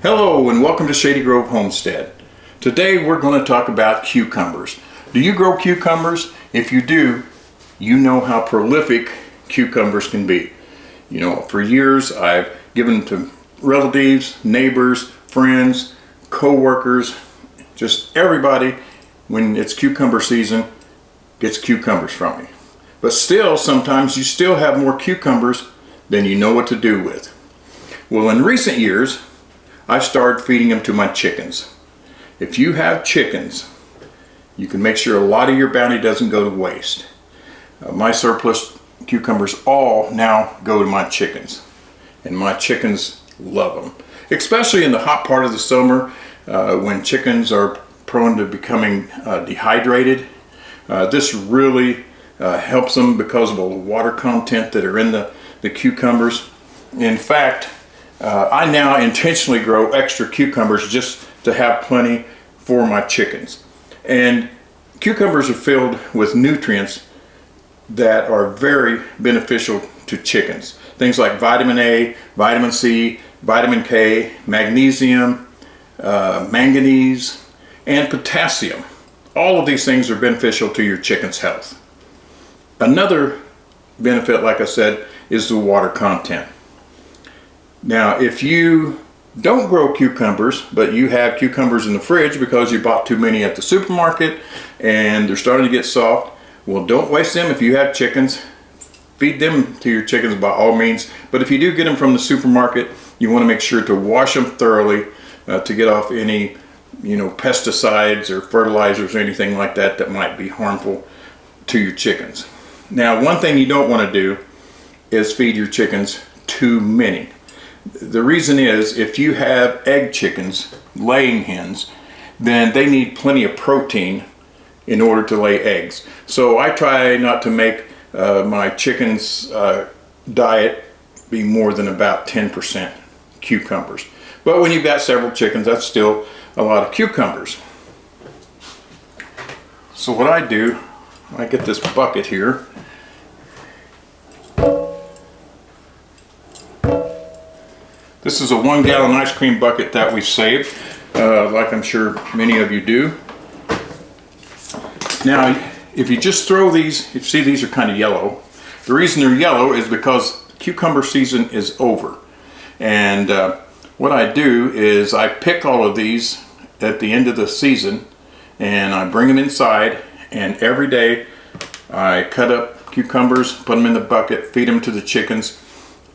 Hello and welcome to Shady Grove Homestead. Today we're going to talk about cucumbers. Do you grow cucumbers? If you do, you know how prolific cucumbers can be. You know, for years I've given to relatives, neighbors, friends, co-workers, just everybody when it's cucumber season gets cucumbers from me. But still, sometimes you still have more cucumbers than you know what to do with. Well, in recent years, I've started feeding them to my chickens. If you have chickens, you can make sure a lot of your bounty doesn't go to waste. My surplus cucumbers all now go to my chickens, and my chickens love them. Especially in the hot part of the summer when chickens are prone to becoming dehydrated. This really helps them because of all the water content that are in the cucumbers. In fact, I now intentionally grow extra cucumbers just to have plenty for my chickens. And cucumbers are filled with nutrients that are very beneficial to chickens. Things like vitamin A, vitamin C, vitamin K, magnesium, manganese, and potassium. All of these things are beneficial to your chicken's health. Another benefit, like I said, is the water content. Now, if you don't grow cucumbers, but you have cucumbers in the fridge because you bought too many at the supermarket and they're starting to get soft, well, don't waste them. If you have chickens, feed them to your chickens by all means. But if you do get them from the supermarket, you want to make sure to wash them thoroughly to get off any, pesticides or fertilizers or anything like that that might be harmful to your chickens. Now, one thing you don't want to do is feed your chickens too many. The reason is, if you have egg chickens, laying hens, then they need plenty of protein in order to lay eggs. So I try not to make my chickens' diet be more than about 10% cucumbers. But when you've got several chickens, that's still a lot of cucumbers. So what I do, I get this bucket here. This is a 1 gallon ice cream bucket that we've saved, like I'm sure many of you do. Now, if you just throw these, you see these are kind of yellow. The reason they're yellow is because cucumber season is over. And what I do is I pick all of these at the end of the season and I bring them inside, and every day I cut up cucumbers, put them in the bucket, feed them to the chickens,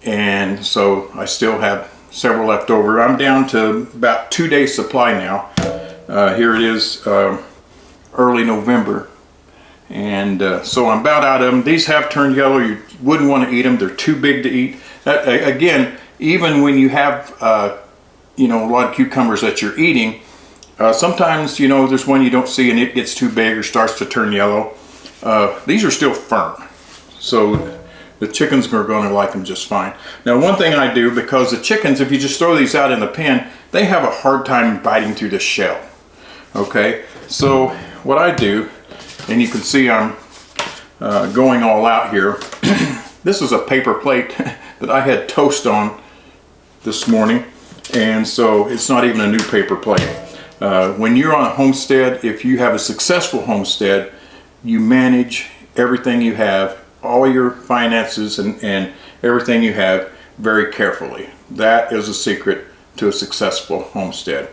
and so I still have several left over. I'm down to about 2 days supply now. Here it is, early November, and so I'm about out of them. These have turned yellow. You wouldn't want to eat them. They're too big to eat. Again, even when you have a lot of cucumbers that you're eating, sometimes there's one you don't see and it gets too big or starts to turn yellow. These are still firm, so the chickens are going to like them just fine. Now, one thing I do, because the chickens, if you just throw these out in the pen, they have a hard time biting through the shell. Okay, so what I do, and you can see I'm going all out here. This is a paper plate that I had toast on this morning, and so it's not even a new paper plate. When you're on a homestead, if you have a successful homestead, you manage everything you have, all your finances and everything you have, very carefully. That is a secret to a successful homestead.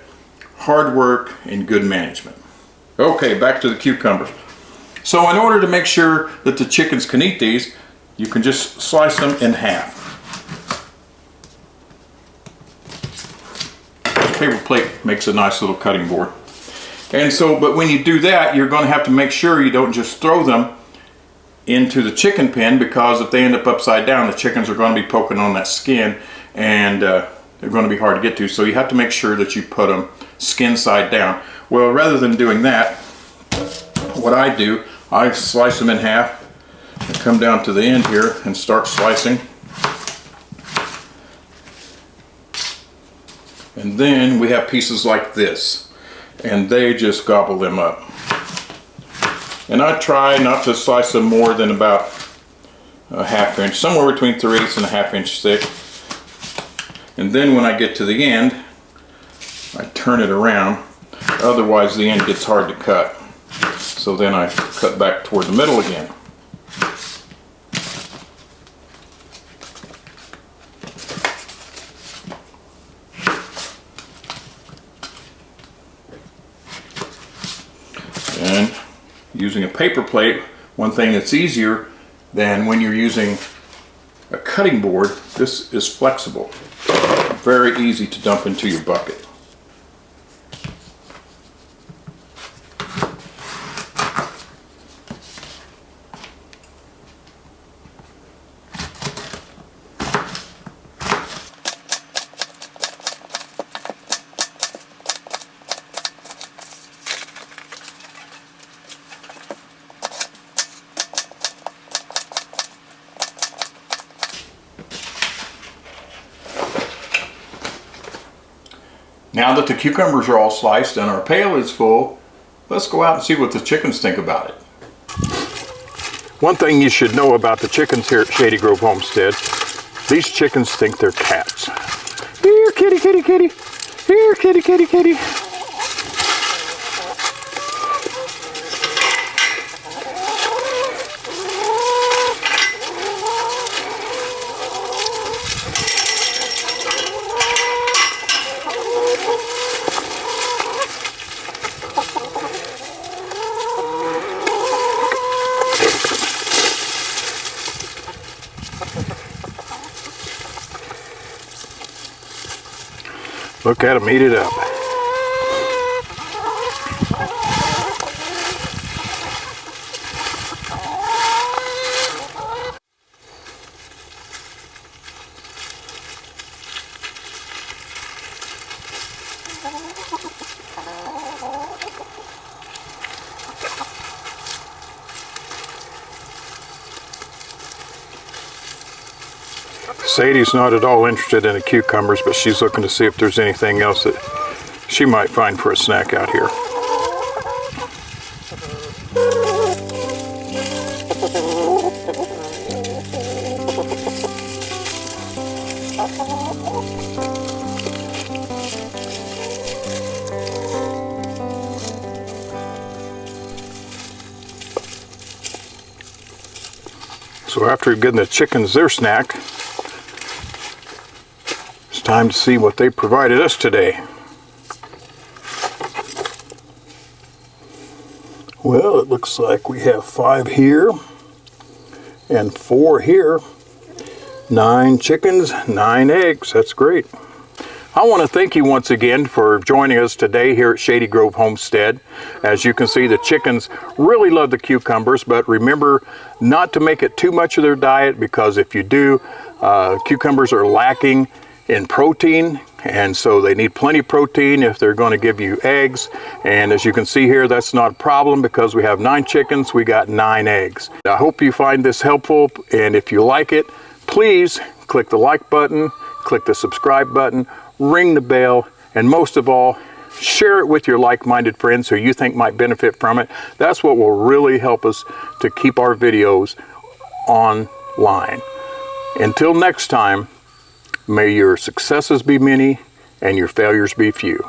Hard work and good management. Okay, back to the cucumbers. So in order to make sure that the chickens can eat these, you can just slice them in half. Paper plate makes a nice little cutting board. And so, but when you do that, you're going to have to make sure you don't just throw them into the chicken pen, because if they end up upside down, the chickens are going to be poking on that skin, and they're going to be hard to get to. So you have to make sure that you put them skin side down. Well, rather than doing that, what I do, I slice them in half and come down to the end here and start slicing. And then we have pieces like this, and they just gobble them up. And I try not to slice them more than about a ½ inch, somewhere between 3/8 and a ½ inch thick. And then when I get to the end, I turn it around, otherwise the end gets hard to cut. So then I cut back toward the middle again. And using a paper plate, one thing that's easier than when you're using a cutting board, this is flexible. Very easy to dump into your bucket. Now that the cucumbers are all sliced and our pail is full, let's go out and see what the chickens think about it. One thing you should know about the chickens here at Shady Grove Homestead, these chickens think they're cats. Here, kitty, kitty, kitty. Here, kitty, kitty, kitty. Look at them eat it up. Sadie's not at all interested in the cucumbers, but she's looking to see if there's anything else that she might find for a snack out here. So after getting the chickens their snack, it's time to see what they provided us today. Well, it looks like we have 5 here and 4 here. 9 chickens, 9 eggs. That's great. I want to thank you once again for joining us today here at Shady Grove Homestead. As you can see, the chickens really love the cucumbers, but remember not to make it too much of their diet, because if you do, cucumbers are lacking in protein, and so they need plenty of protein if they're going to give you eggs. And as you can see here, that's not a problem, because we have 9 chickens, we got 9 eggs. I hope you find this helpful, and if you like it, please click the like button, click the subscribe button, ring the bell, and most of all, share it with your like-minded friends who you think might benefit from it. That's what will really help us to keep our videos online. Until next time, may your successes be many and your failures be few.